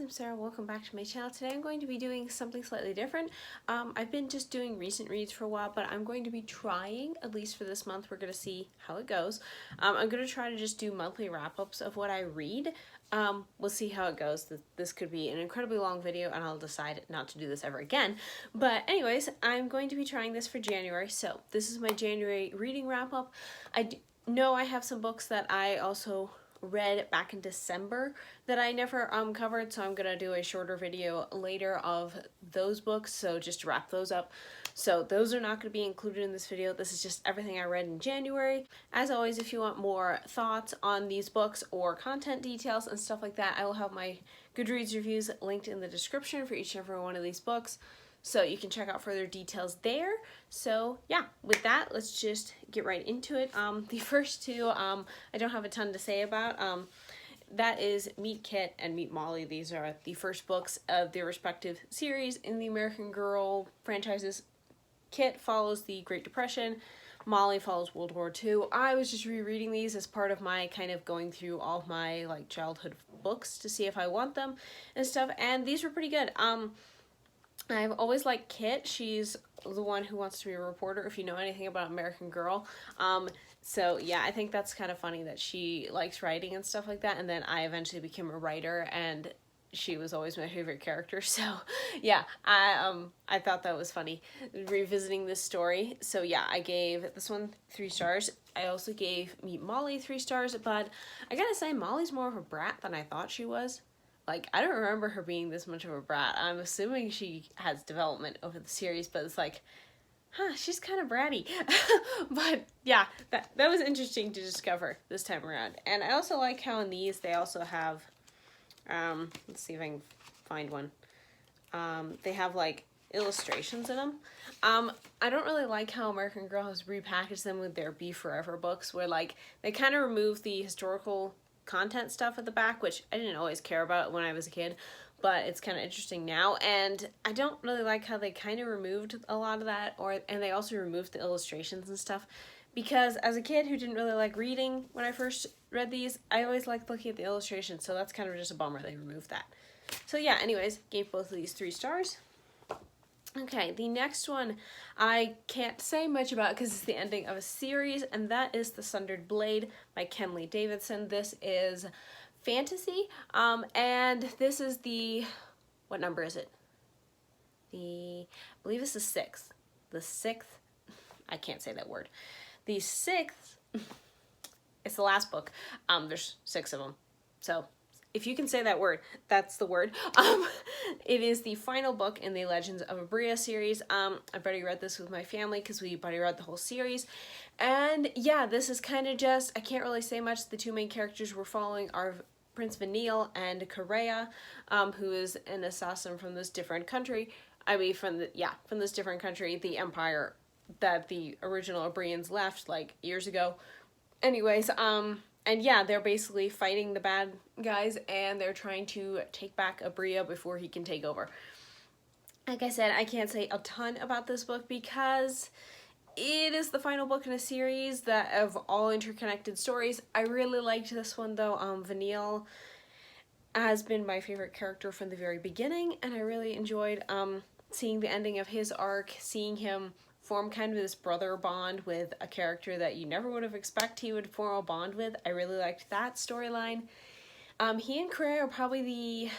I'm Sarah. Welcome back to my channel. Today I'm going to be doing something slightly different. I've been just doing recent reads for a while, but I'm going to be trying, at least for this month, we're going to see how it goes. I'm going to try to just do monthly wrap-ups of what I read. We'll see how it goes. This could be an incredibly long video and I'll decide not to do this ever again. But anyways, I'm going to be trying this for January. So this is my January reading wrap-up. I know I have some books that I also read back in December that I never covered, so I'm gonna do a shorter video later of those books, so just to wrap those up. So those are not going to be included in this video. This is just everything I read in January. As always, if you want more thoughts on these books or content details and stuff like that, I will have my Goodreads reviews linked in the description for each and every one of these books, so you can check out further details there. So yeah, with that, let's just get right into it. The first two, I don't have a ton to say about. That is Meet Kit and Meet Molly. These are the first books of their respective series in the American Girl franchises. Kit follows the Great Depression. Molly follows World War II. I was just rereading these as part of my kind of going through all of my like childhood books to see if I want them and stuff, and these were pretty good. I've always liked Kit. She's the one who wants to be a reporter, if you know anything about American Girl. So yeah, I think that's kind of funny that she likes writing and stuff like that, and then I eventually became a writer, and she was always my favorite character. So yeah, I thought that was funny revisiting this story. So yeah, I gave this one 3 stars. I also gave Meet Molly 3 stars, but I gotta say, Molly's more of a brat than I thought she was. Like, I don't remember her being this much of a brat. I'm assuming she has development over the series, but it's like, she's kind of bratty. But yeah, that was interesting to discover this time around. And I also like how in these they also have, let's see if I can find one. They have like illustrations in them. I don't really like how American Girl has repackaged them with their Be Forever books, where like they kind of remove the historical content stuff at the back, which I didn't always care about when I was a kid, but it's kind of interesting now. And I don't really like how they kind of removed a lot of that, and they also removed the illustrations and stuff, because as a kid who didn't really like reading when I first read these, I always liked looking at the illustrations, so that's kind of just a bummer they removed that. So yeah, anyways, gave both of these 3 stars. Okay, the next one I can't say much about because it's the ending of a series, and that is The Sundered Blade by Kenley Davidson. This is fantasy, and this is the, what number is it? I believe it's the 6th. The 6th, I can't say that word. The 6th, it's the last book. There's 6 of them, so if you can say that word, that's the word. It is the final book in the Legends of Abria series. I've already read this with my family because we already read the whole series. And yeah, this is kind of just, I can't really say much. The 2 main characters we're following are Prince Vanille and Correa, who is an assassin from this different country. I mean, from this different country, the empire that the original Abrians left like years ago. Anyways, and yeah, they're basically fighting the bad guys, and they're trying to take back Abria before he can take over. Like I said, I can't say a ton about this book because it is the final book in a series that of all interconnected stories. I really liked this one though. Vanille has been my favorite character from the very beginning, and I really enjoyed seeing the ending of his arc, seeing him form kind of this brother bond with a character that you never would have expected he would form a bond with. I really liked that storyline. He and Correa are probably the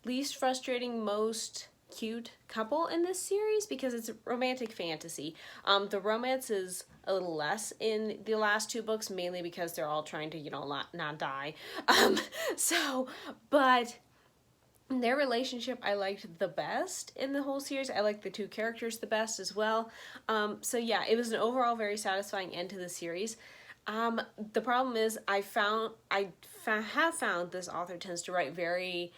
least frustrating, most cute couple in this series because it's a romantic fantasy. The romance is a little less in the last 2 books, mainly because they're all trying to, you know, not die. But their relationship I liked the best in the whole series. I liked the 2 characters the best as well. So yeah, it was an overall very satisfying end to the series. The problem is I have found this author tends to write very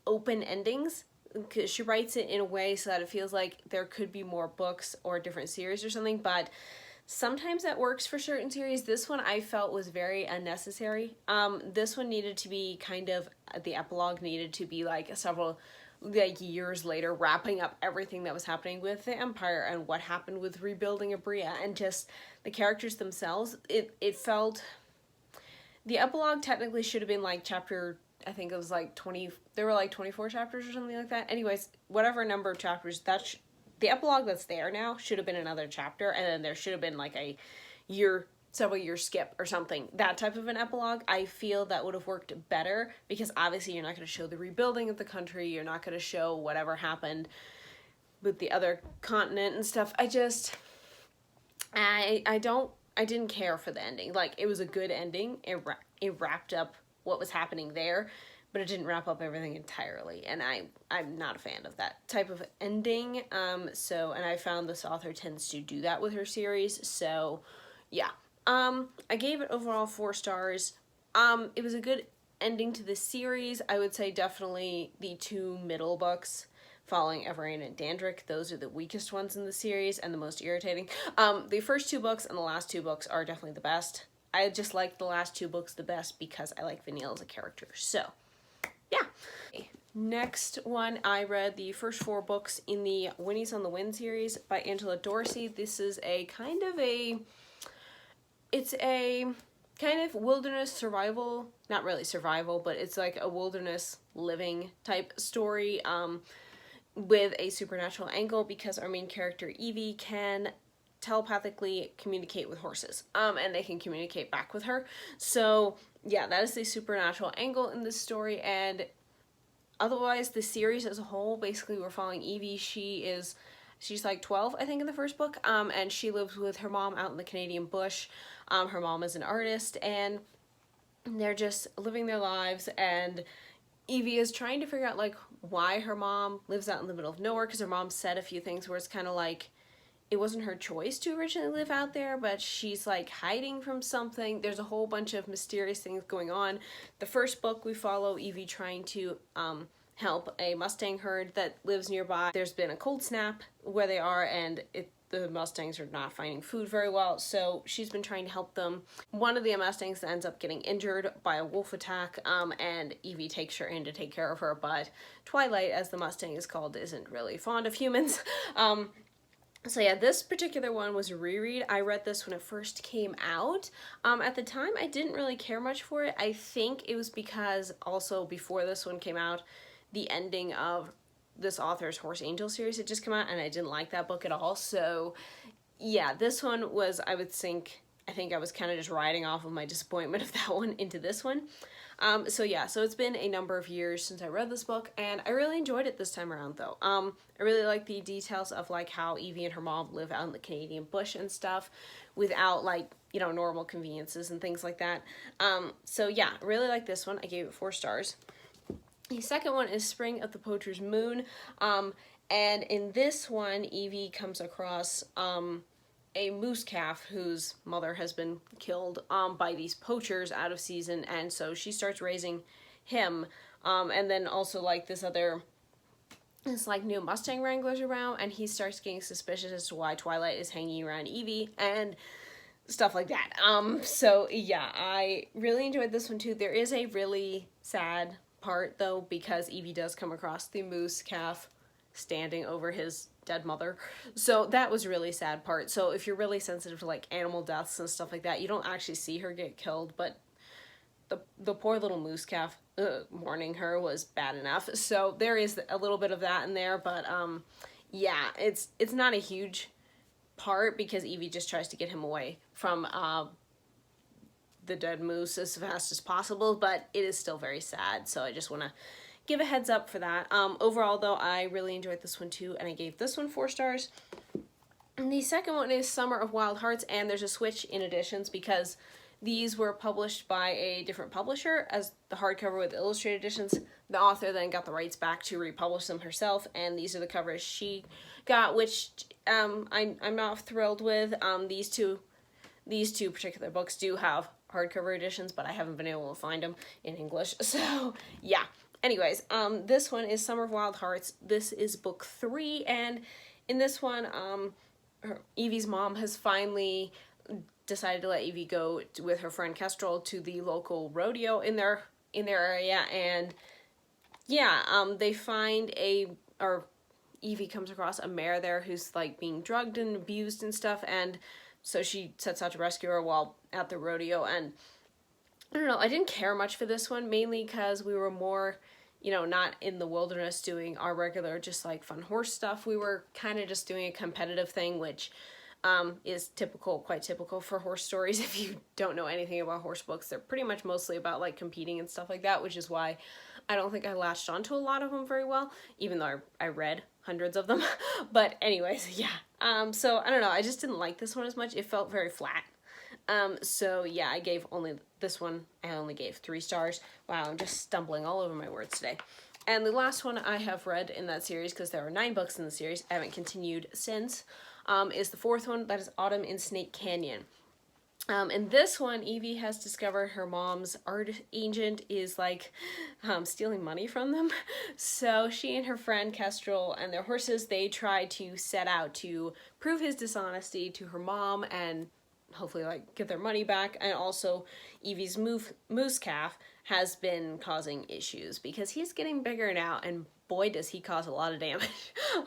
open endings, because she writes it in a way so that it feels like there could be more books or different series or something, but sometimes that works for certain series. This one I felt was very unnecessary. This one needed to be kind of, the epilogue needed to be like several like years later, wrapping up everything that was happening with the Empire and what happened with rebuilding Abria, and just the characters themselves. It felt, the epilogue technically should have been like chapter I think it was like 20, there were like 24 chapters or something like that. Anyways, whatever number of chapters, the epilogue that's there now should have been another chapter, and then there should have been like a several year skip or something. That type of an epilogue, I feel that would have worked better, because obviously you're not going to show the rebuilding of the country, you're not going to show whatever happened with the other continent and stuff. I didn't care for the ending. Like, it was a good ending. It wrapped up what was happening there, but it didn't wrap up everything entirely, and I'm not a fan of that type of ending. And I found this author tends to do that with her series, so yeah. I gave it overall 4 stars. It was a good ending to the series. I would say definitely the 2 middle books, following Everrain and Dandrick, those are the weakest ones in the series and the most irritating. The first 2 books and the last 2 books are definitely the best. I just like the last 2 books the best because I like Vanille as a character. So, yeah. Next one, I read the first 4 books in the Winnies on the Wind series by Angela Dorsey. This is a kind of wilderness survival, not really survival, but it's like a wilderness living type story, with a supernatural angle, because our main character Evie can telepathically communicate with horses, and they can communicate back with her. So yeah, that is the supernatural angle in this story. And otherwise, the series as a whole, basically we're following Evie. She's like 12, I think, in the first book, and she lives with her mom out in the Canadian bush. Her mom is an artist, and they're just living their lives, and Evie is trying to figure out, like, why her mom lives out in the middle of nowhere, because her mom said a few things where it's kind of like, it wasn't her choice to originally live out there, but she's, like, hiding from something. There's a whole bunch of mysterious things going on. The first book, we follow Evie trying to, help a Mustang herd that lives nearby. There's been a cold snap where they are, and the Mustangs are not finding food very well, so she's been trying to help them. One of the Mustangs ends up getting injured by a wolf attack, and Evie takes her in to take care of her, but Twilight, as the Mustang is called, isn't really fond of humans. So yeah, this particular one was a reread. I read this when it first came out. At the time, I didn't really care much for it. I think it was because also before this one came out, the ending of this author's Horse Angel series had just come out, and I didn't like that book at all. So yeah, this one was, I think I was kind of just riding off of my disappointment of that one into this one. So yeah, so it's been a number of years since I read this book, and I really enjoyed it this time around, though. I really like the details of, like, how Evie and her mom live out in the Canadian bush and stuff without, like, you know, normal conveniences and things like that. So yeah, I really like this one. I gave it 4 stars. The second one is Spring of the Poacher's Moon, and in this one, Evie comes across a moose calf whose mother has been killed by these poachers out of season, and so she starts raising him, and then also, like, this like new Mustang wranglers around, and he starts getting suspicious as to why Twilight is hanging around Evie and stuff like that. So yeah, I really enjoyed this one too. There is a really sad part, though, because Evie does come across the moose calf standing over his dead mother, so that was a really sad part. So if you're really sensitive to, like, animal deaths and stuff like that, you don't actually see her get killed, but the poor little moose calf mourning her was bad enough. So there is a little bit of that in there, but yeah, it's not a huge part, because Evie just tries to get him away from the dead moose as fast as possible, but it is still very sad, so I just want to give a heads up for that. Overall, though, I really enjoyed this one too, and I gave this one 4 stars. And the second one is Summer of Wild Hearts, and there's a switch in editions, because these were published by a different publisher as the hardcover with illustrated editions. The author then got the rights back to republish them herself, and these are the covers she got, which I'm not thrilled with. These two particular books do have hardcover editions, but I haven't been able to find them in English. So yeah. Anyways, this one is Summer of Wild Hearts. This is book 3, and in this one, Evie's mom has finally decided to let Evie go with her friend Kestrel to the local rodeo in their area, and yeah, they find Evie comes across a mare there who's, like, being drugged and abused and stuff, and so she sets out to rescue her while at the rodeo, and I don't know, I didn't care much for this one, mainly because we were more, you know, not in the wilderness doing our regular just like fun horse stuff. We were kind of just doing a competitive thing, which is typical, quite typical for horse stories. If you don't know anything about horse books, they're pretty much mostly about like competing and stuff like that, which is why I don't think I latched onto a lot of them very well, even though I read hundreds of them. But anyways, yeah. So I don't know, I just didn't like this one as much. It felt very flat. So yeah, I gave only this one, I only gave 3 stars. Wow, I'm just stumbling all over my words today. And the last one I have read in that series, because there are 9 books in the series, I haven't continued since, is the 4th one, that is Autumn in Snake Canyon. In this one, Evie has discovered her mom's art agent is like stealing money from them. So she and her friend Kestrel and their horses, they try to set out to prove his dishonesty to her mom and hopefully like get their money back. And also Evie's moose calf has been causing issues because he's getting bigger now, and boy does he cause a lot of damage.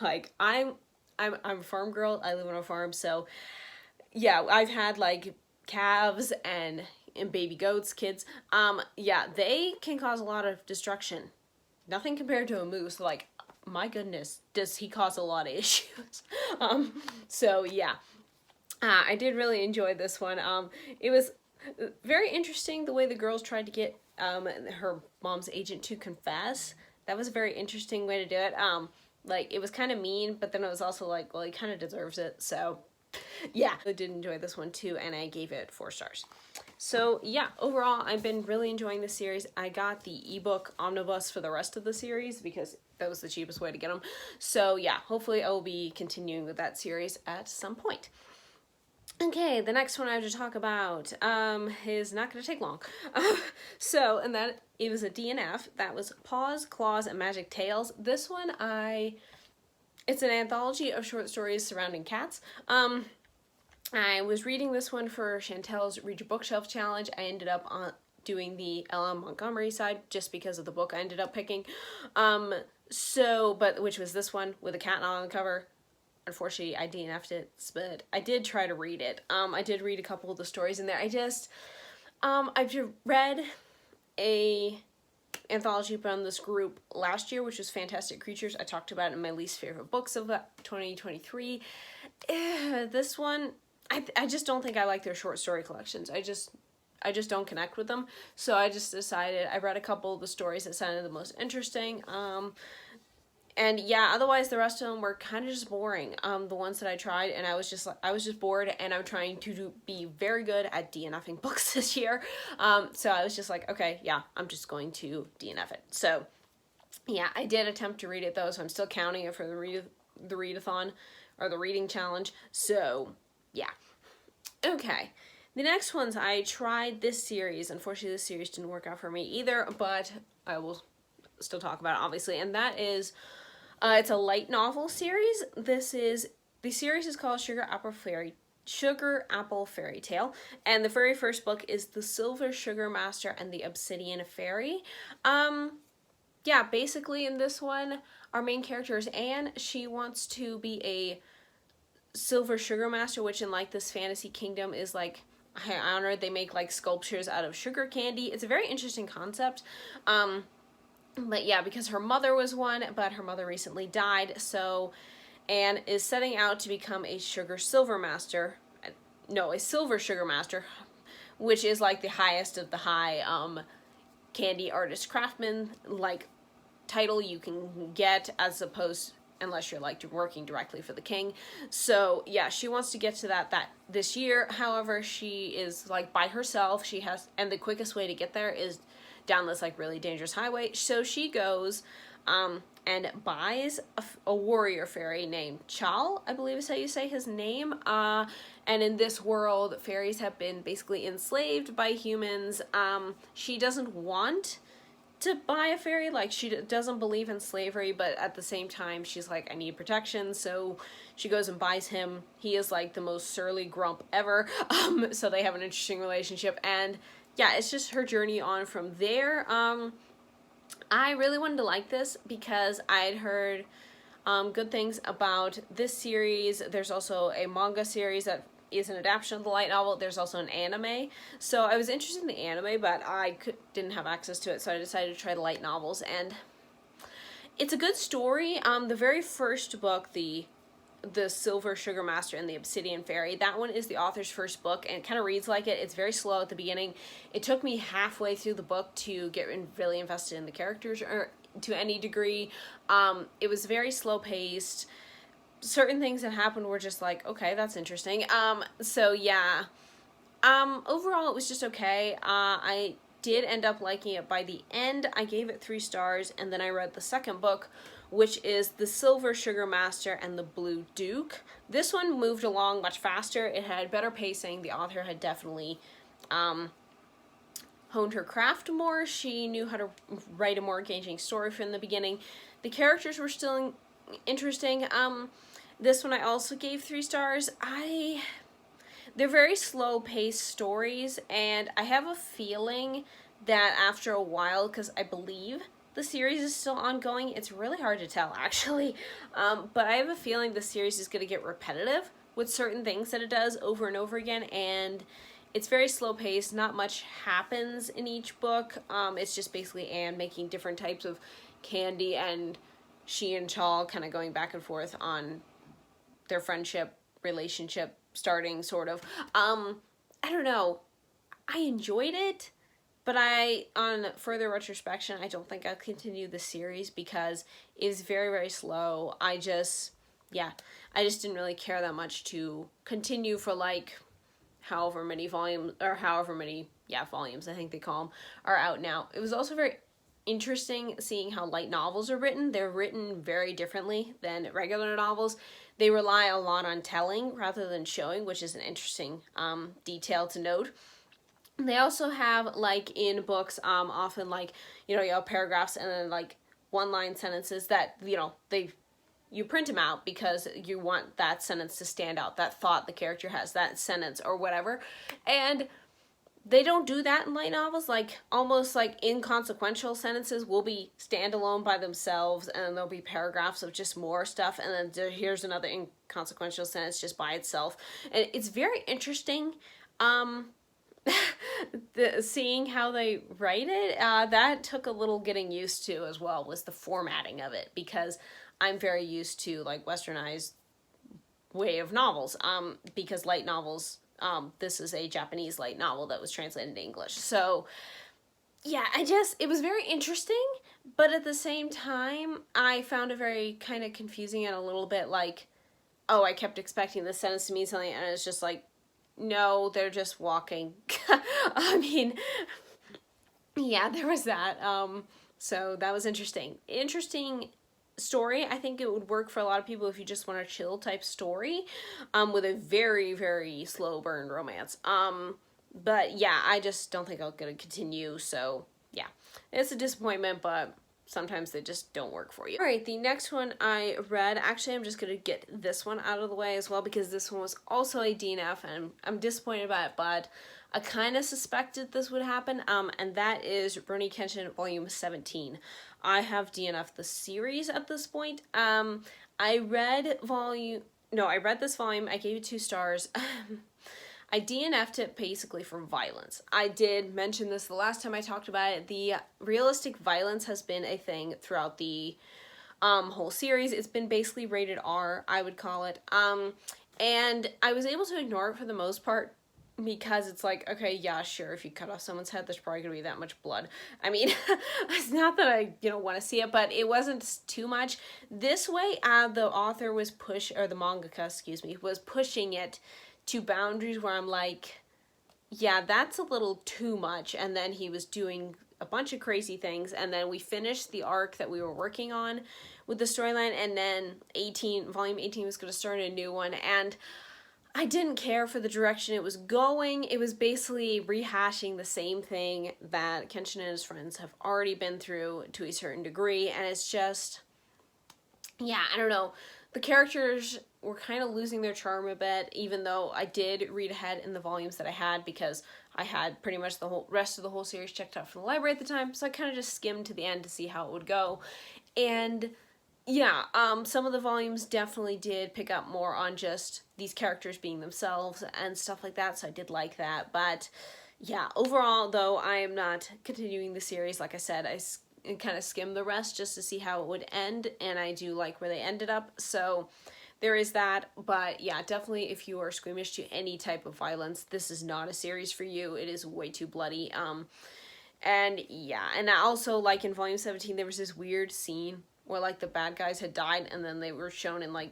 Like I'm a farm girl, I live on a farm, so yeah, I've had like calves and baby goats, kids. Yeah, they can cause a lot of destruction. Nothing compared to a moose. Like, my goodness, does he cause a lot of issues. So yeah, I did really enjoy this one. It was very interesting the way the girls tried to get her mom's agent to confess. That was a very interesting way to do it. Like, it was kind of mean, but then it was also like, well, he kind of deserves it, so yeah. I did enjoy this one too, and I gave it 4 stars. So yeah, overall, I've been really enjoying this series. I got the ebook omnibus for the rest of the series because that was the cheapest way to get them. So yeah, hopefully I will be continuing with that series at some point. Okay, the next one I have to talk about is not going to take long. So, and that it was a DNF. That was Paws, Claws, and Magic Tales. This one, it's an anthology of short stories surrounding cats. I was reading this one for Chantel's Read Your Bookshelf Challenge. I ended up doing the L.M. Montgomery side just because of the book I ended up picking. Which was this one with a cat on the cover. Unfortunately, I DNF'd it, but I did try to read it. I did read a couple of the stories in there. I've read a anthology from this group last year, which was Fantastic Creatures. I talked about it in my least favorite books of 2023. This one, I just don't think I like their short story collections. I just don't connect with them. So I just decided, I read a couple of the stories that sounded the most interesting. And yeah, otherwise the rest of them were kind of just boring. The ones that I tried, and I was just bored, and I'm trying to be very good at DNFing books this year. So I was just like, okay, yeah, I'm just going to DNF it. So yeah, I did attempt to read it though, so I'm still counting it for the readathon or the reading challenge. So yeah. Okay. The next ones, I tried this series. Unfortunately, this series didn't work out for me either, but I will still talk about it, obviously. And that is, it's a light novel series. The series is called Sugar Apple Fairy Tale. And the very first book is The Silver Sugar Master and the Obsidian Fairy. Yeah, basically in this one, our main character is Anne. She wants to be a silver sugar master, which in like this fantasy kingdom is like high honor. They make like sculptures out of sugar candy. It's a very interesting concept. But yeah, because her mother was one, but her mother recently died, so Anne is setting out to become a silver sugar master, which is like the highest of the high candy artist craftsman like title you can get, as opposed, unless you're like working directly for the king. So yeah, she wants to get to that this year. However, she is like by herself. And the quickest way to get there is down this like really dangerous highway. So she goes and buys a warrior fairy named Chal, I believe is how you say his name. And in this world, fairies have been basically enslaved by humans. She doesn't want to buy a fairy, like she doesn't believe in slavery, but at the same time she's like, I need protection, so she goes and buys him. He is like the most surly grump ever. So they have an interesting relationship, and yeah, it's just her journey on from there. I really wanted to like this because I'd heard good things about this series. There's also a manga series that is an adaptation of the light novel. There's also an anime. So I was interested in the anime, but I didn't have access to it, so I decided to try the light novels, and it's a good story. The very first book, the Silver Sugar Master and the Obsidian Fairy, that one is the author's first book, and it kind of reads like it. It's very slow at the beginning. It took me halfway through the book to get really invested in the characters, or to any degree. It was very slow paced. Certain things that happened were just like, okay, that's interesting. So yeah. Overall, it was just okay. I did end up liking it by the end. I gave it 3 stars, and then I read the second book, which is The Silver Sugar Master and the Blue Duke. This one moved along much faster. It had better pacing. The author had definitely honed her craft more. She knew how to write a more engaging story from the beginning. The characters were still interesting. This one I also gave 3 stars. They're very slow-paced stories, and I have a feeling that after a while, because I believe the series is still ongoing, it's really hard to tell, actually, but I have a feeling the series is going to get repetitive with certain things that it does over and over again, and it's very slow-paced. Not much happens in each book. It's just basically Anne making different types of candy, and she and Chaw kind of going back and forth on their friendship, relationship, starting, sort of. I don't know. I enjoyed it, but on further retrospection, I don't think I'll continue the series because it is very, very slow. I just didn't really care that much to continue for like however many volumes, or however many, volumes I think they call them, are out now. It was also very interesting seeing how light novels are written. They're written very differently than regular novels. They rely a lot on telling rather than showing, which is an interesting detail to note. They also have, like, in books, often, like, you have paragraphs and then, like, one-line sentences that, you print them out because you want that sentence to stand out, that thought the character has, that sentence or whatever. And they don't do that in light novels. Like, almost like inconsequential sentences will be standalone by themselves, and there'll be paragraphs of just more stuff, and then here's another inconsequential sentence just by itself. And it's very interesting seeing how they write it. That took a little getting used to as well, was the formatting of it, because I'm very used to, like, westernized way of novels, because light novels, this is a Japanese light novel that was translated into English. So, yeah, it was very interesting, but at the same time, I found it very kind of confusing and a little bit like, oh, I kept expecting this sentence to mean something, and it's just like, no, they're just walking. I mean, yeah, there was that. So that was interesting. Interesting story. I think it would work for a lot of people if you just want a chill type story, with a very, very slow burn romance. But yeah, I just don't think I'm gonna continue, so yeah. It's a disappointment, but sometimes they just don't work for you. Alright, the next one I read, actually I'm just gonna get this one out of the way as well, because this one was also a DNF, and I'm disappointed about it, but I kind of suspected this would happen, and that is Rooney Kenson Volume 17. I have DNF'd the series at this point. I read this volume, I gave it 2 stars. I DNF'd it basically for violence. I did mention this the last time I talked about it. The realistic violence has been a thing throughout the whole series. It's been basically rated R, I would call it. And I was able to ignore it for the most part, because it's like, okay, yeah, sure, if you cut off someone's head, there's probably gonna be that much blood. I mean, it's not that I, want to see it, but it wasn't too much. This way, the author was the mangaka, excuse me, was pushing it to boundaries where I'm like, yeah, that's a little too much. And then he was doing a bunch of crazy things, and then we finished the arc that we were working on with the storyline, and then volume 18 was going to start a new one, and I didn't care for the direction it was going. It was basically rehashing the same thing that Kenshin and his friends have already been through to a certain degree, and it's just, yeah, I don't know. The characters were kind of losing their charm a bit, even though I did read ahead in the volumes that I had, because I had pretty much the rest of the whole series checked out from the library at the time, so I kind of just skimmed to the end to see how it would go. And yeah, some of the volumes definitely did pick up more on just these characters being themselves and stuff like that, so I did like that. But yeah, overall, though, I am not continuing the series. Like I said, I kind of skimmed the rest just to see how it would end, and I do like where they ended up, so there is that. But yeah, definitely if you are squeamish to any type of violence, this is not a series for you. It is way too bloody. And yeah, and also, like, in volume 17, there was this weird scene where, like, the bad guys had died and then they were shown in, like,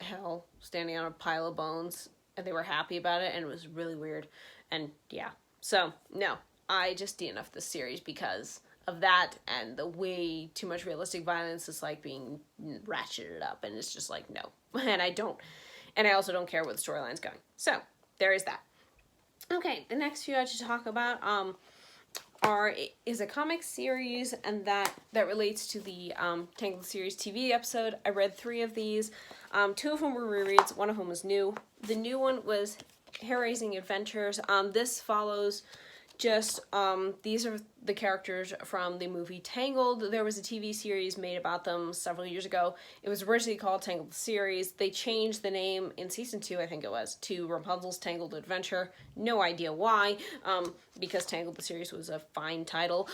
hell, standing on a pile of bones, and they were happy about it, and it was really weird. And yeah, so no, I just DNF'd this series because of that, and the way too much realistic violence is, like, being ratcheted up, and it's just like, no. And I also don't care where the storyline's going. So there is that. Okay, the next few I should talk about is a comic series, and that relates to the Tangled series TV episode. I read 3 of these. 2 of them were rereads. 1 of them was new. The new one was Hair Raising Adventures. This follows just these are the characters from the movie Tangled. There was a TV series made about them several years ago. It was originally called Tangled Series. They changed the name in season 2, I think it was, to Rapunzel's Tangled Adventure. No idea why, because Tangled the series was a fine title,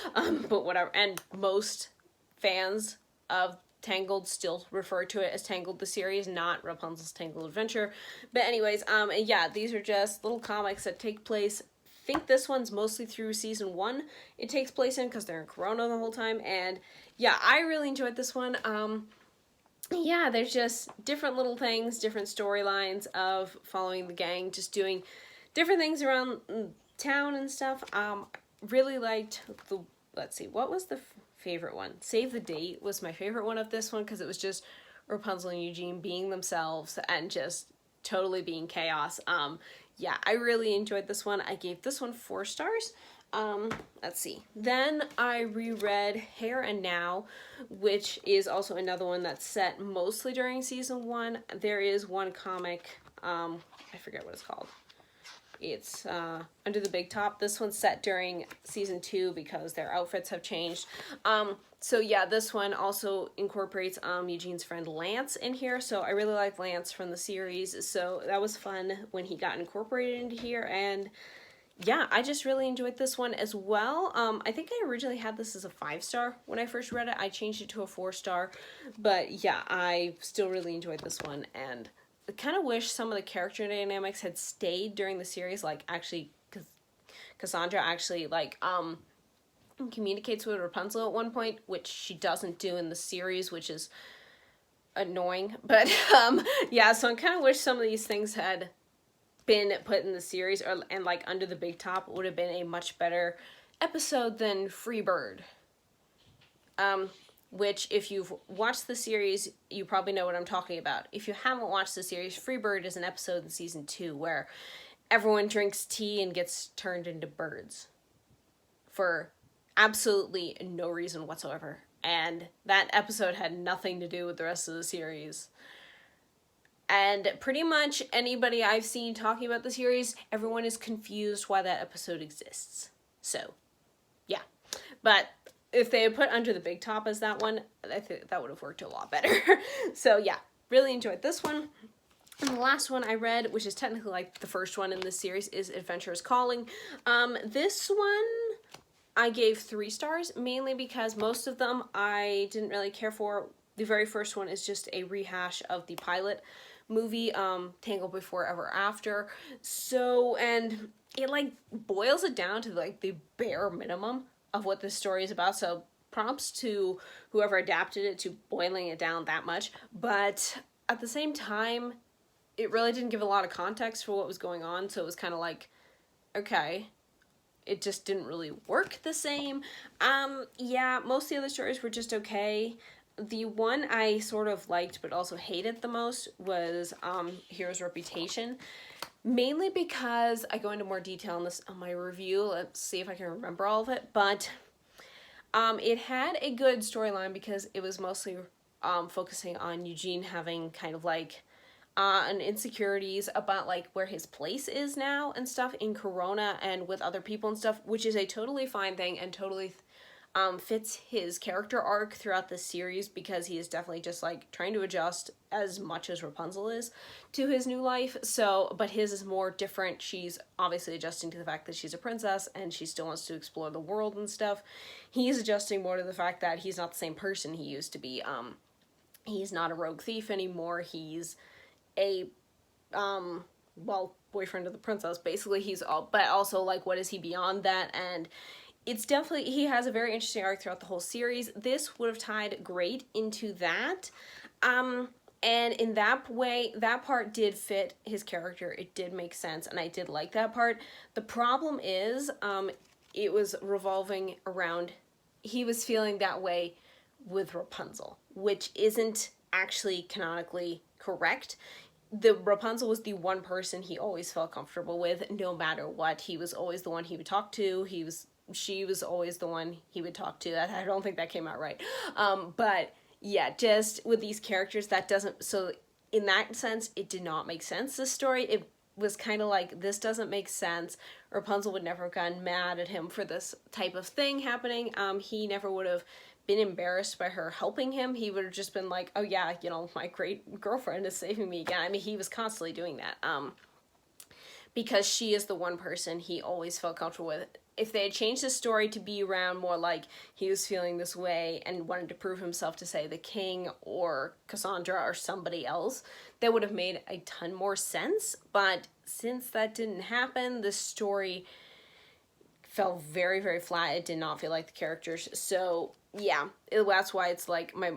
but whatever. And most fans of Tangled still refer to it as Tangled the series, not Rapunzel's Tangled Adventure. But anyways, yeah, these are just little comics that take place. I think this one's mostly through season 1 it takes place in, because they're in Corona the whole time. And yeah, I really enjoyed this one. Yeah, there's just different little things, different storylines of following the gang, just doing different things around town and stuff. Really liked the, let's see, what was the favorite one? Save the Date was my favorite one of this one, because it was just Rapunzel and Eugene being themselves and just totally being chaos. Yeah, I really enjoyed this one. I gave this one 4 stars. Let's see. Then I reread Here and Now, which is also another one that's set mostly during season 1. There is one comic, I forget what it's called. It's Under the Big Top. This one's set during season 2 because their outfits have changed. So yeah, this one also incorporates Eugene's friend Lance in here. So I really like Lance from the series. So that was fun when he got incorporated into here. And yeah, I just really enjoyed this one as well. I think I originally had this as a 5-star when I first read it. I changed it to a 4-star. But yeah, I still really enjoyed this one. And I kind of wish some of the character dynamics had stayed during the series, like, actually, because Cassandra actually, like, communicates with Rapunzel at one point, which she doesn't do in the series, which is annoying. But yeah, so I kind of wish some of these things had been put in the series, and like Under the Big Top would have been a much better episode than Freebird. Which, if you've watched the series, you probably know what I'm talking about. If you haven't watched the series, Freebird is an episode in season 2 where everyone drinks tea and gets turned into birds for absolutely no reason whatsoever. And that episode had nothing to do with the rest of the series. And pretty much anybody I've seen talking about the series, everyone is confused why that episode exists. So, yeah. But if they had put Under the Big Top as that one, I think that would have worked a lot better. So yeah, really enjoyed this one. And the last one I read, which is technically like the first one in this series, is Adventurous Calling. This one I gave 3 stars, mainly because most of them I didn't really care for. The very first one is just a rehash of the pilot movie, Tangled Before Ever After. So, and it like boils it down to like the bare minimum of what this story is about, so props to whoever adapted it to boiling it down that much. But at the same time, it really didn't give a lot of context for what was going on, so it was kind of like, okay, it just didn't really work the same. Yeah, most of the other stories were just okay. The one I sort of liked but also hated the most was Hero's Reputation. Mainly because I go into more detail on this on my review. Let's see if I can remember all of it. But it had a good storyline because it was mostly focusing on Eugene having kind of like an insecurities about like where his place is now and stuff in Corona and with other people and stuff, which is a totally fine thing and totally fits his character arc throughout the series, because he is definitely just like trying to adjust as much as Rapunzel is to his new life. So, but his is more different. She's obviously adjusting to the fact that she's a princess and she still wants to explore the world and stuff. He's adjusting more to the fact that he's not the same person he used to be. He's not a rogue thief anymore. He's a well, boyfriend of the princess. Basically, he's all, but also like, what is he beyond that? And it's definitely, he has a very interesting arc throughout the whole series. This would have tied great into that. And in that way, that part did fit his character. It did make sense, and I did like that part. The problem is, it was revolving around, he was feeling that way with Rapunzel, which isn't actually canonically correct. The Rapunzel was the one person he always felt comfortable with, no matter what. He was always the one he would talk to. She was always the one he would talk to. I don't think that came out right. But yeah, just with these characters, that doesn't, so in that sense, it did not make sense, this story. It was kind of like, this doesn't make sense. Rapunzel would never have gotten mad at him for this type of thing happening. He never would have been embarrassed by her helping him. He would have just been like, oh yeah, you know, my great girlfriend is saving me again. I mean, he was constantly doing that. Because she is the one person he always felt comfortable with. If they had changed the story to be around more like he was feeling this way and wanted to prove himself to, say, the king or Cassandra or somebody else, that would have made a ton more sense. But since that didn't happen, the story fell very, very flat. It did not feel like the characters. So yeah, that's why it's like my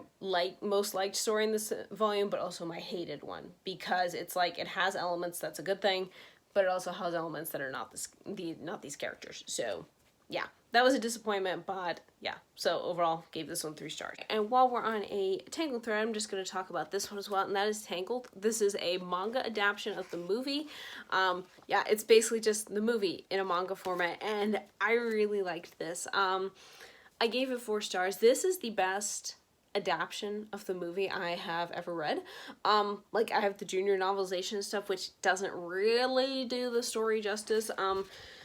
most liked story in this volume, but also my hated one, because it's like, it has elements that's a good thing, but it also has elements that are not these characters. So yeah, that was a disappointment, but yeah. So overall, gave this one 3 stars. And while we're on a Tangled thread, I'm just going to talk about this one as well, and that is Tangled. This is a manga adaptation of the movie. Yeah, it's basically just the movie in a manga format, and I really liked this. I gave it 4 stars. This is the best adaptation of the movie I have ever read. Like, I have the junior novelization stuff, which doesn't really do the story justice.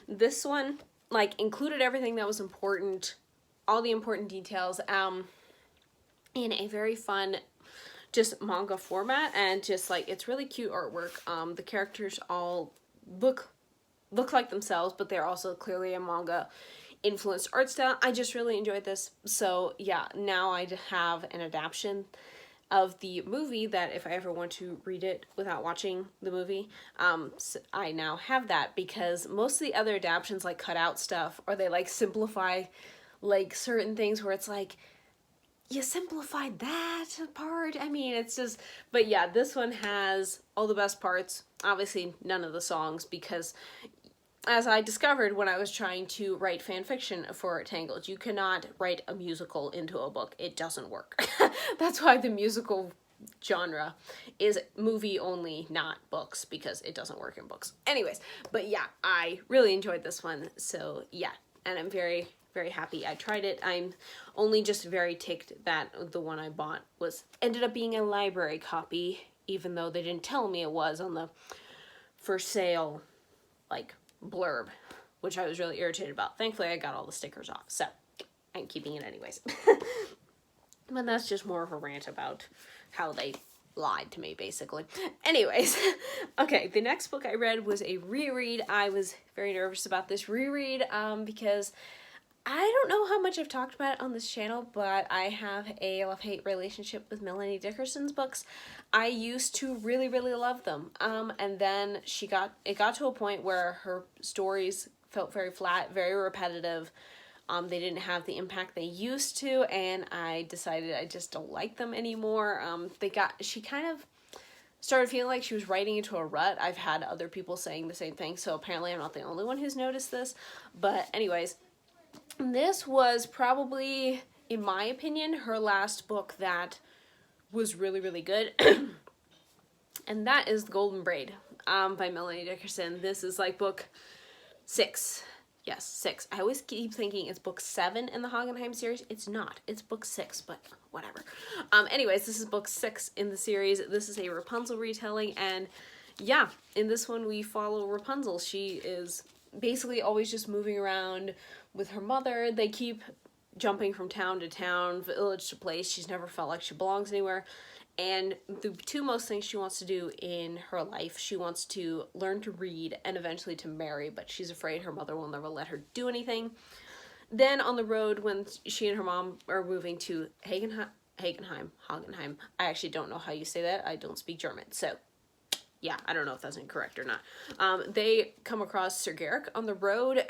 This one, like, included everything that was important, all the important details, in a very fun, just manga format, and just, like, it's really cute artwork. The characters all look like themselves, but they're also clearly a manga influenced art style. I just really enjoyed this. So yeah, now I have an adaptation of the movie that if I ever want to read it without watching the movie, so I now have that, because most of the other adaptations like cut out stuff, or they like simplify like certain things where it's like, you simplified that part. I mean, it's just, but yeah, this one has all the best parts. Obviously none of the songs, because as I discovered when I was trying to write fan fiction for Tangled, you cannot write a musical into a book. It doesn't work. That's why the musical genre is movie only, not books, because it doesn't work in books. Anyways, but yeah, I really enjoyed this one. So yeah, and I'm very, very happy I tried it. I'm only just very ticked that the one I bought ended up being a library copy, even though they didn't tell me it was on the for sale, like, blurb, which I was really irritated about. Thankfully, I got all the stickers off, so I'm keeping it anyways. But that's just more of a rant about how they lied to me, basically. Anyways, okay, the next book I read was a reread. I was very nervous about this reread, because I don't know how much I've talked about it on this channel, but I have a love-hate relationship with Melanie Dickerson's books. I used to really, really love them. And then it got to a point where her stories felt very flat, very repetitive. They didn't have the impact they used to, and I decided I just don't like them anymore. She kind of started feeling like she was writing into a rut. I've had other people saying the same thing, so apparently I'm not the only one who's noticed this. But anyways, this was probably, in my opinion, her last book that was really, really good. And that is Golden Braid, by Melanie Dickerson. This is like book 6. Yes, 6. I always keep thinking it's book 7 in the Hogenheim series. It's not. It's book 6, but whatever. Anyways, this is book 6 in the series. This is a Rapunzel retelling, and yeah, in this one we follow Rapunzel. She is basically always just moving around with her mother. They keep jumping from town to town, village to place. She's never felt like she belongs anywhere. And the two most things she wants to do in her life, she wants to learn to read and eventually to marry, but she's afraid her mother will never let her do anything. Then on the road, when she and her mom are moving to Hagenheim. I actually don't know how you say that. I don't speak German. So, yeah, I don't know if that's incorrect or not. They come across Sir Garrick on the road.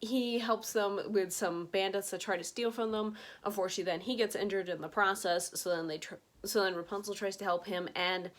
He helps them with some bandits that try to steal from them. Unfortunately, then he gets injured in the process. So then Rapunzel tries to help him, and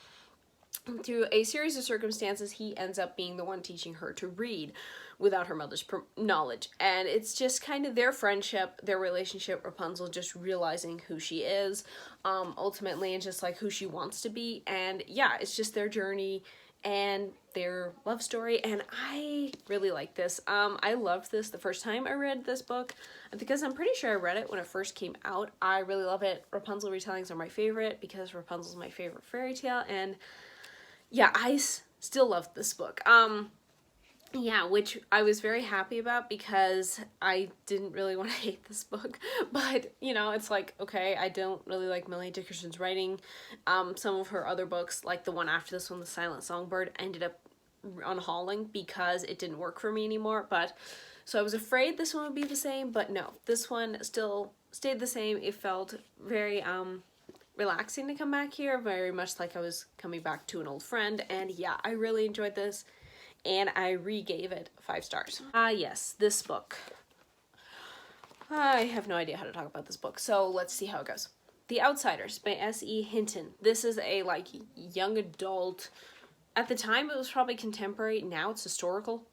through a series of circumstances, he ends up being the one teaching her to read without her mother's knowledge. And it's just kind of their friendship, their relationship, Rapunzel just realizing who she is, ultimately, and just like who she wants to be. And yeah, it's just their journey and their love story, and I really like this. I loved this the first time I read this book, because I'm pretty sure I read it when it first came out. I really love it. Rapunzel retellings are my favorite, because Rapunzel's my favorite fairy tale, and yeah, I still love this book. Yeah, which I was very happy about, because I didn't really want to hate this book, but, you know, it's like, okay, I don't really like Melanie Dickinson's writing. Some of her other books, like the one after this one, The Silent Songbird, ended up unhauling because it didn't work for me anymore, but, so I was afraid this one would be the same, but no, this one still stayed the same. It felt very, relaxing to come back here, very much like I was coming back to an old friend, and yeah, I really enjoyed this. And I re-gave it 5 stars. Yes, this book. I have no idea how to talk about this book, so let's see how it goes. The Outsiders by S.E. Hinton. This is a, like, young adult. At the time, it was probably contemporary. Now it's historical.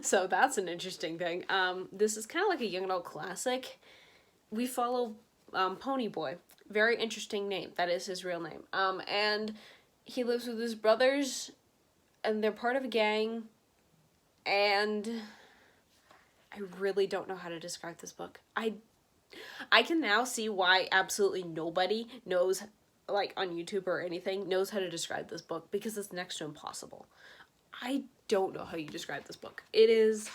So that's an interesting thing. This is kind of like a young adult classic. We follow Pony Boy. Very interesting name. That is his real name. And he lives with his brothers, and they're part of a gang, and I really don't know how to describe this book. I can now see why absolutely nobody knows, like on YouTube or anything, knows how to describe this book, because it's next to impossible. I don't know how you describe this book. It is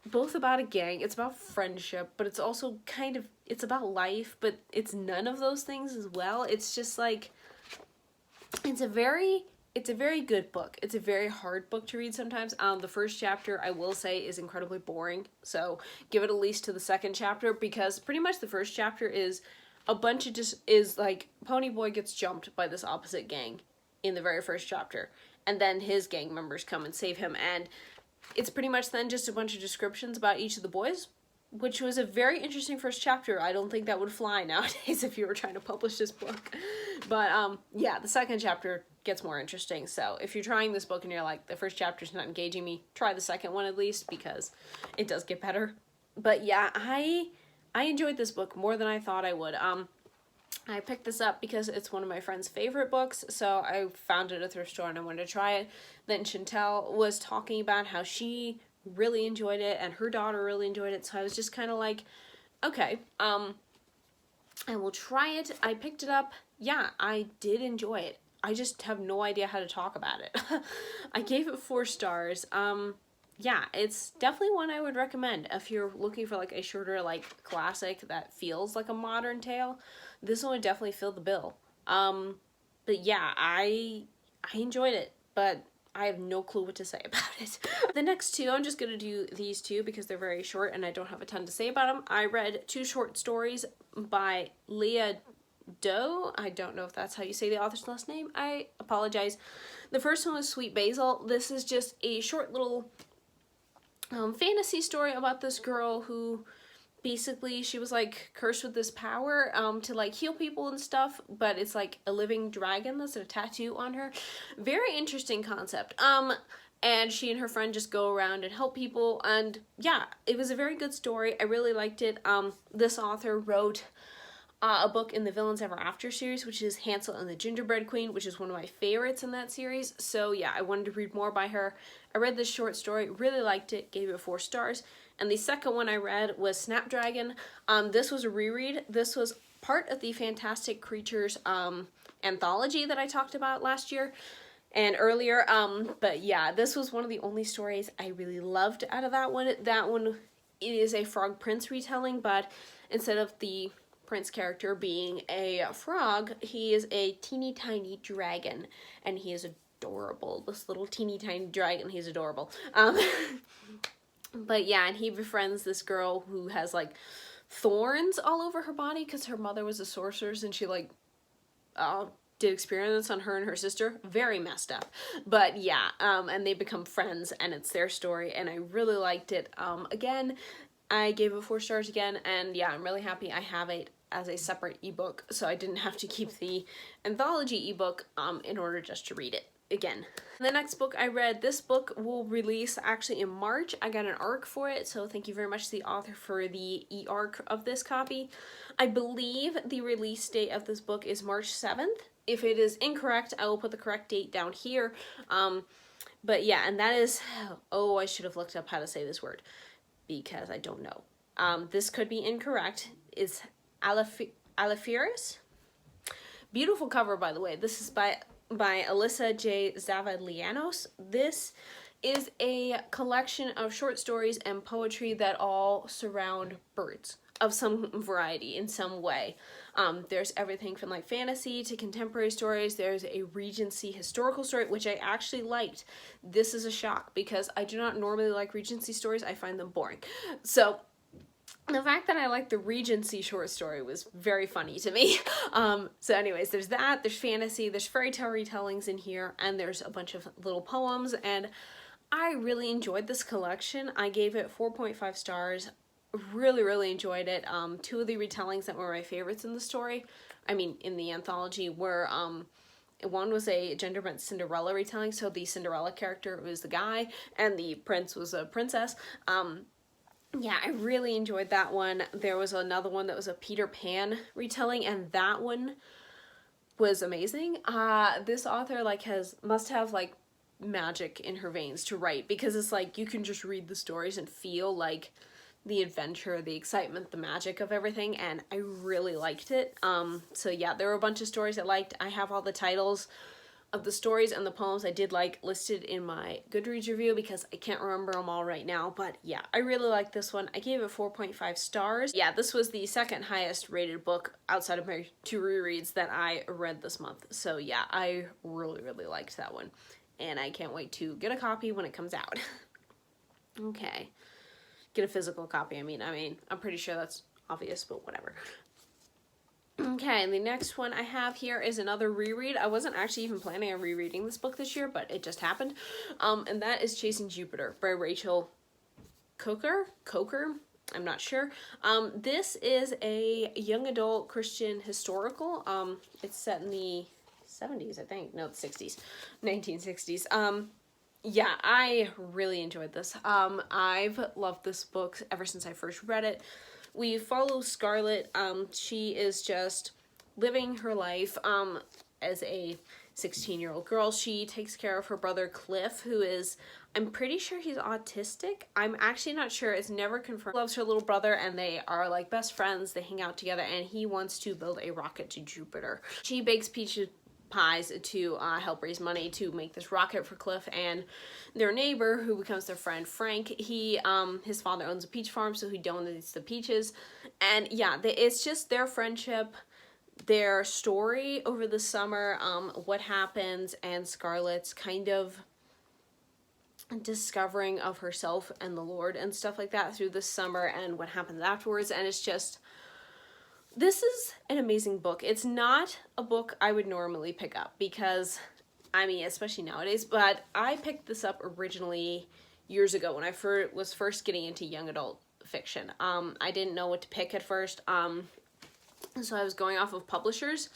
both about a gang, it's about friendship, but it's also kind of, it's about life, but it's none of those things as well. It's just like, it's a very good book. It's a very hard book to read sometimes. The first chapter, I will say, is incredibly boring. So give it at least to the second chapter, because pretty much the first chapter is a bunch of like Pony Boy gets jumped by this opposite gang in the very first chapter. And then his gang members come and save him. And it's pretty much then just a bunch of descriptions about each of the boys, which was a very interesting first chapter. I don't think that would fly nowadays if you were trying to publish this book. But yeah, the second chapter gets more interesting. So if you're trying this book and you're like, the first chapter's not engaging me, try the second one at least, because it does get better. But yeah, I enjoyed this book more than I thought I would. I picked this up because it's one of my friend's favorite books, so I found it at a thrift store and I wanted to try it. Then Chantel was talking about how she really enjoyed it and her daughter really enjoyed it, so I was just kind of like, okay, I will try it. I picked it up. Yeah, I did enjoy it. I just have no idea how to talk about it. I gave it 4 stars. Yeah, it's definitely one I would recommend if you're looking for like a shorter, like classic that feels like a modern tale. This one would definitely fill the bill. But yeah, I enjoyed it, but I have no clue what to say about it. The next 2, I'm just gonna do these 2 because they're very short and I don't have a ton to say about them. I read 2 short stories by Leah Doe. I don't know if that's how you say the author's last name. I apologize. The first one was Sweet Basil. This is just a short little fantasy story about this girl who basically she was like cursed with this power to like heal people and stuff, but it's like a living dragon that's a tattoo on her. Very interesting concept. And she and her friend just go around and help people, and yeah, it was a very good story. I really liked it. This author wrote a book in the Villains Ever After series, which is Hansel and the Gingerbread Queen, which is one of my favorites in that series. So yeah, I wanted to read more by her. I read this short story, really liked it, gave it 4 stars. And the second one I read was Snapdragon. This was a reread. This was part of the Fantastic Creatures anthology that I talked about last year and earlier. But yeah, this was one of the only stories I really loved out of that one. That one it is a Frog Prince retelling, but instead of the Prince character being a frog, he is a teeny tiny dragon, and he is adorable. This little teeny tiny dragon, he's adorable. But yeah, and he befriends this girl who has like thorns all over her body because her mother was a sorceress and she like did experiments on her and her sister. Very messed up. But yeah, and they become friends and it's their story and I really liked it. Again, I gave it 4 stars again, and yeah, I'm really happy I have it as a separate ebook, so I didn't have to keep the anthology ebook in order just to read it again. The next book I read, this book will release actually in March. I got an ARC for it, so thank you very much to the author for the e-ARC of this copy. I believe the release date of this book is March 7th. If it is incorrect, I will put the correct date down here. But yeah, and that is, oh, I should have looked up how to say this word, because I don't know. This could be incorrect. It's Alipharis. Beautiful cover, by the way. This is by Alyssa J. Zavadlianos. This is a collection of short stories and poetry that all surround birds of some variety in some way. There's everything from like fantasy to contemporary stories. There's a Regency historical story, which I actually liked. This is a shock because I do not normally like Regency stories. I find them boring. So the fact that I like the Regency short story was very funny to me. So anyways, there's that, there's fantasy, there's fairy tale retellings in here, and there's a bunch of little poems, and I really enjoyed this collection. I gave it 4.5 stars. Really enjoyed it. 2 of the retellings that were my favorites in the story, in the anthology, were one was a gender-bent Cinderella retelling, so the Cinderella character was the guy and the prince was a princess. Yeah, I really enjoyed that one. There was another one that was a Peter Pan retelling, and that one was amazing. This author must have like magic in her veins to write, because it's like you can just read the stories and feel like the adventure, the excitement, the magic of everything, and I really liked it. So yeah, there were a bunch of stories I liked. I have all the titles of the stories and the poems I did like listed in my Goodreads review because I can't remember them all right now, but yeah, I really liked this one. I gave it 4.5 stars. Yeah, this was the second highest rated book outside of my 2 rereads that I read this month. So yeah, I really liked that one, and I can't wait to get a copy when it comes out. Okay. Get a physical copy. I'm pretty sure that's obvious, but whatever. Okay, and the next one I have here is another reread. I wasn't actually even planning on rereading this book this year, but it just happened. And that is Chasing Jupiter by Rachel Coker? I'm not sure. This is a young adult Christian historical. It's set in the 70s, I think. No, the 60s. 1960s. Yeah, I really enjoyed this. I've loved this book ever since I first read it. We follow Scarlett. She is just living her life as a 16-year-old girl. She takes care of her brother Cliff, who is, I'm pretty sure he's autistic. I'm actually not sure. It's never confirmed. Loves her little brother, and they are like best friends. They hang out together, and he wants to build a rocket to Jupiter. She bakes peach pies to help raise money to make this rocket for Cliff and their neighbor, who becomes their friend Frank. He his father owns a peach farm, so he donates the peaches. And yeah, it's just their friendship, their story over the summer, what happens, and Scarlett's kind of discovering of herself and the Lord and stuff like that through the summer, and what happens afterwards. And it's just, this is an amazing book. It's not a book I would normally pick up because, especially nowadays, but I picked this up originally years ago when I was first getting into young adult fiction. I didn't know what to pick at first, so I was going off of publishers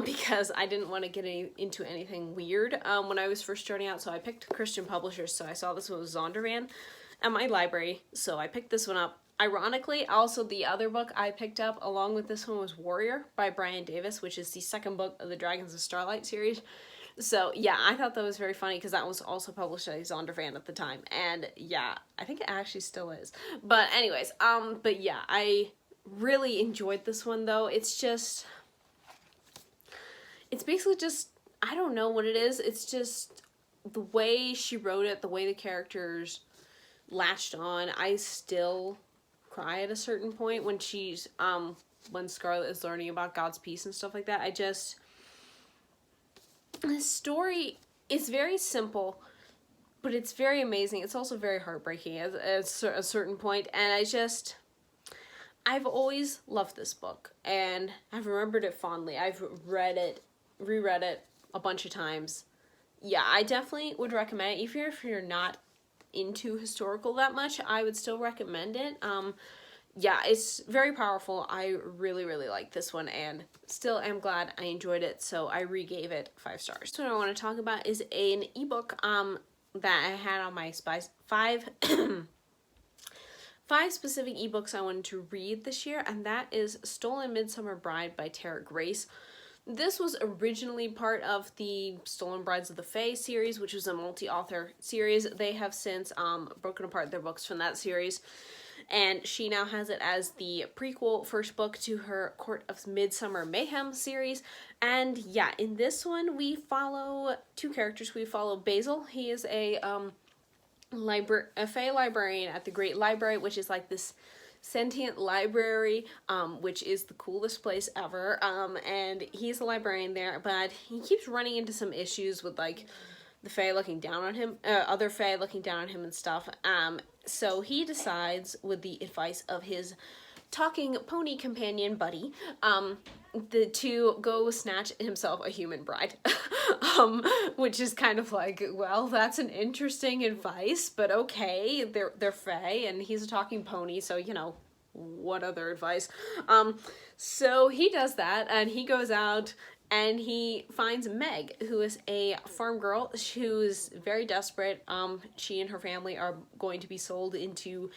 because I didn't want to get into anything weird when I was first starting out, so I picked Christian publishers. So I saw this one was Zondervan at my library, so I picked this one up. Ironically, also the other book I picked up along with this one was Warrior by Brian Davis, which is the second book of the Dragons of Starlight series. So yeah, I thought that was very funny because that was also published by Zondervan at the time. And yeah, I think it actually still is. But anyways, but yeah, I really enjoyed this one though. It's basically just, I don't know what it is. It's just the way she wrote it, the way the characters latched on. I still cry at a certain point when she's, when Scarlet is learning about God's peace and stuff like that. The story is very simple, but it's very amazing. It's also very heartbreaking at a certain point, and I've always loved this book, and I've remembered it fondly. I've read it, reread it a bunch of times. Yeah, I definitely would recommend it. Even if you're not into historical that much, I would still recommend it. Yeah, it's very powerful. I really, really like this one, and still am glad I enjoyed it, so I re-gave it 5 stars. So what I want to talk about is an ebook that I had on my five specific ebooks I wanted to read this year, and that is Stolen Midsummer Bride by Tara Grace. This was originally part of the Stolen Brides of the Fae series, which was a multi-author series. They have since broken apart their books from that series, and she now has it as the prequel first book to her Court of Midsummer Mayhem series. And yeah, in this one we follow 2 characters. We follow Basil. He is a Fae librarian at the Great Library, which is like this sentient library, which is the coolest place ever. And he's a librarian there, but he keeps running into some issues with like the Fae looking down on him, other Fae looking down on him and stuff. So he decides, with the advice of his talking pony companion buddy, to go snatch himself a human bride. Which is kind of like, well, that's an interesting advice, but okay, they're Fae, and he's a talking pony, so, you know, what other advice? So he does that, and he goes out, and he finds Meg, who is a farm girl who's very desperate. She and her family are going to be sold into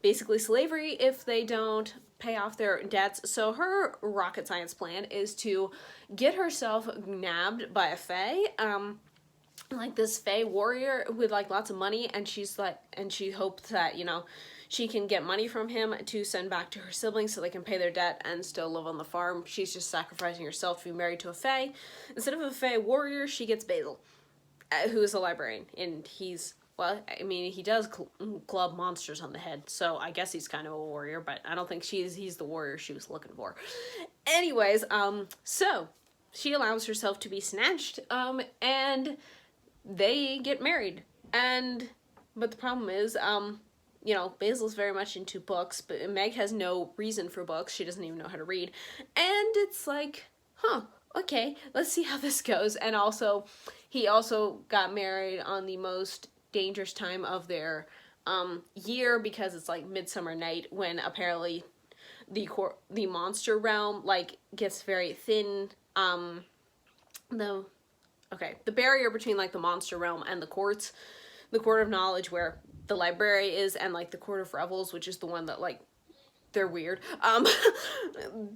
basically slavery if they don't pay off their debts. So her rocket science plan is to get herself nabbed by a Fae, like this Fae warrior with like lots of money, and she hopes that, you know, she can get money from him to send back to her siblings so they can pay their debt and still live on the farm. She's just sacrificing herself to be married to a Fae. Instead of a Fae warrior, she gets Basil, who is a librarian, and he's, well, I mean, he does club monsters on the head, so I guess he's kind of a warrior, but I don't think he's the warrior she was looking for. Anyways, so she allows herself to be snatched, and they get married. But the problem is, you know, Basil's very much into books, but Meg has no reason for books. She doesn't even know how to read. And it's like, huh, okay, let's see how this goes. And also, he also got married on the most dangerous time of their year, because it's like Midsummer Night, when apparently the monster realm like gets very thin. The barrier between like the monster realm and the court of knowledge, where the library is, and like the court of revels, which is the one that like they're weird.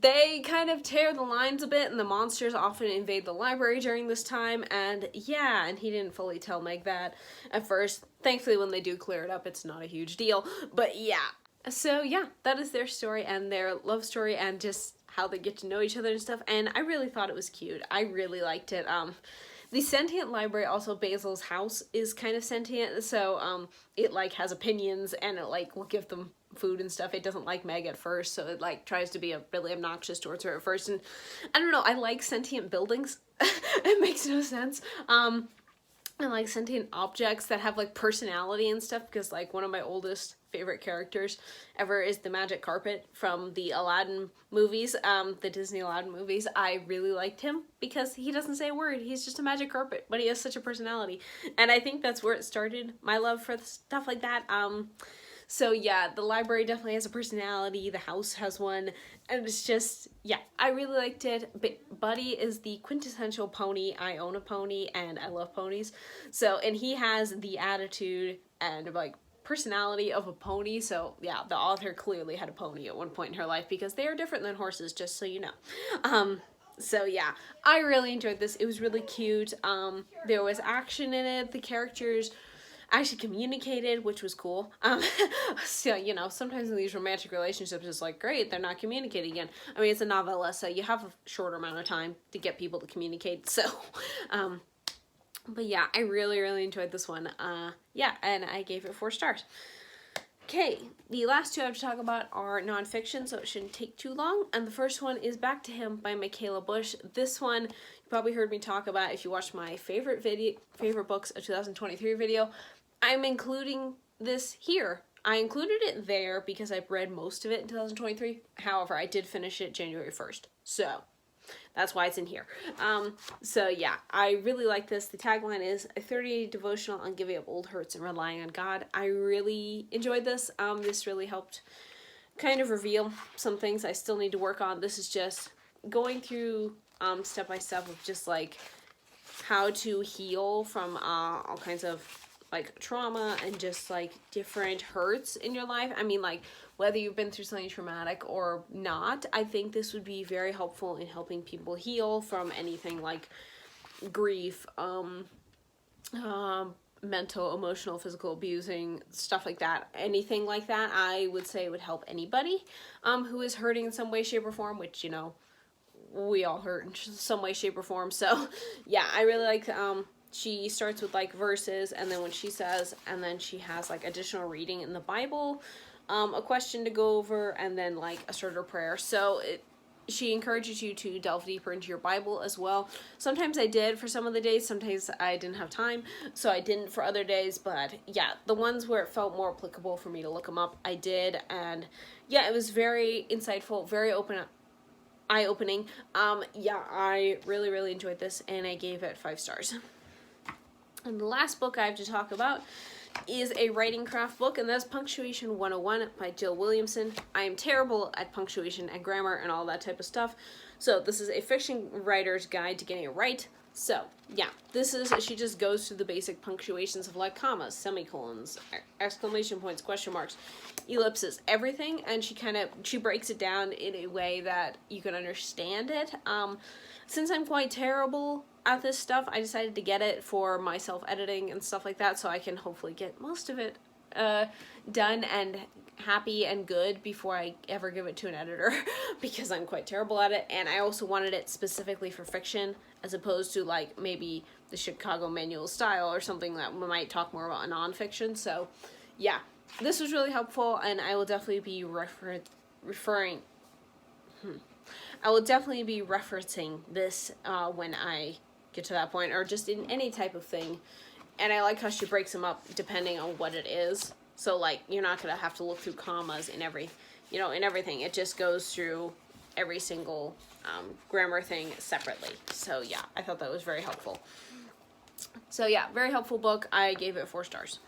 They kind of tear the lines a bit, and the monsters often invade the library during this time. And yeah, and he didn't fully tell Meg that at first. Thankfully, when they do clear it up, it's not a huge deal. But yeah, so yeah, that is their story and their love story, and just how they get to know each other and stuff. And I really thought it was cute. I really liked it. The sentient library, also Basil's house is kind of sentient, so it like has opinions, and it like will give them food and stuff. It doesn't like Meg at first, so it like tries to be really obnoxious towards her at first. And I don't know, I like sentient buildings. It makes no sense. And like sentient objects that have like personality and stuff, because like one of my oldest favorite characters ever is the magic carpet from the Aladdin movies, the Disney Aladdin movies. I really liked him because he doesn't say a word. He's just a magic carpet, but he has such a personality. And I think that's where it started, my love for stuff like that. So yeah, the library definitely has a personality, the house has one, and it's just, yeah, I really liked it. But Buddy is the quintessential pony. I own a pony, and I love ponies. So, and he has the attitude and like personality of a pony. So yeah, the author clearly had a pony at one point in her life, because they are different than horses, just so you know. So yeah, I really enjoyed this. It was really cute. There was action in it. The characters actually communicated, which was cool. So, you know, sometimes in these romantic relationships, it's like, great, they're not communicating again. I mean, it's a novella, so you have a shorter amount of time to get people to communicate. So, but yeah, I really, really enjoyed this one. Yeah, and I gave it 4 stars. Okay, the last two I have to talk about are nonfiction, so it shouldn't take too long. And the first one is Back to Him by Michaela Bush. This one you probably heard me talk about if you watched my favorite books of 2023 video. I'm including this here. I included it there because I've read most of it in 2023. However, I did finish it January 1st. So that's why it's in here. So yeah, I really like this. The tagline is a 30-day devotional on giving up old hurts and relying on God. I really enjoyed this. This really helped kind of reveal some things I still need to work on. This is just going through step by step of just like how to heal from all kinds of like trauma and just like different hurts in your life. I mean, like whether you've been through something traumatic or not, I think this would be very helpful in helping people heal from anything like grief, mental, emotional, physical abusing, stuff like that. Anything like that, I would say would help anybody who is hurting in some way, shape, or form, which, you know, we all hurt in some way, shape, or form. So yeah, I really like she starts with like verses, and then when she says, and then she has like additional reading in the Bible, a question to go over, and then like a starter prayer. So she encourages you to delve deeper into your Bible as well. Sometimes I did for some of the days, sometimes I didn't have time, so I didn't for other days, but yeah, the ones where it felt more applicable for me to look them up, I did, and yeah, it was very insightful, very eye-opening. Yeah, I really, really enjoyed this, and I gave it 5 stars. And the last book I have to talk about is a writing craft book, and that's Punctuation 101 by Jill Williamson. I am terrible at punctuation and grammar and all that type of stuff, so this is a fiction writer's guide to getting it right. So yeah, she just goes through the basic punctuations of like commas, semicolons, exclamation points, question marks, ellipses, everything, and she breaks it down in a way that you can understand it. Since I'm quite terrible at this stuff, I decided to get it for my self-editing and stuff like that, so I can hopefully get most of it done and happy and good before I ever give it to an editor, because I'm quite terrible at it. And I also wanted it specifically for fiction, as opposed to like maybe the Chicago Manual style or something that we might talk more about nonfiction. So yeah, this was really helpful, and I will definitely be referencing this when I get to that point, or just in any type of thing. And I like how she breaks them up depending on what it is. So like, you're not gonna have to look through commas in everything. It just goes through every single grammar thing separately. So yeah, I thought that was very helpful. So yeah, very helpful book. I gave it 4 stars.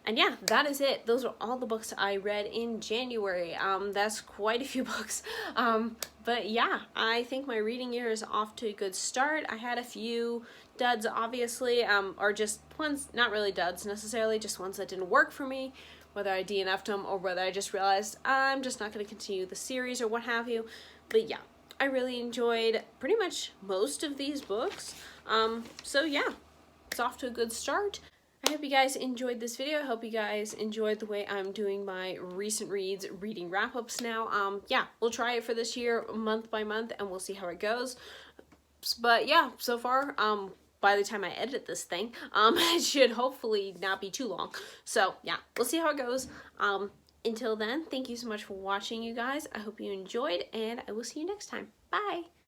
And yeah, that is it. Those are all the books I read in January. That's quite a few books. But yeah, I think my reading year is off to a good start. I had a few duds, obviously, or just ones, not really duds necessarily, just ones that didn't work for me, whether I DNF'd them or whether I just realized I'm just not going to continue the series or what have you. But yeah, I really enjoyed pretty much most of these books. So yeah, it's off to a good start. I hope you guys enjoyed this video. I hope you guys enjoyed the way I'm doing my recent reads reading wrap-ups now. Yeah, we'll try it for this year month by month, and we'll see how it goes. But yeah, so far, by the time I edit this thing, it should hopefully not be too long. So yeah, we'll see how it goes. Until then, thank you so much for watching, you guys. I hope you enjoyed, and I will see you next time. Bye!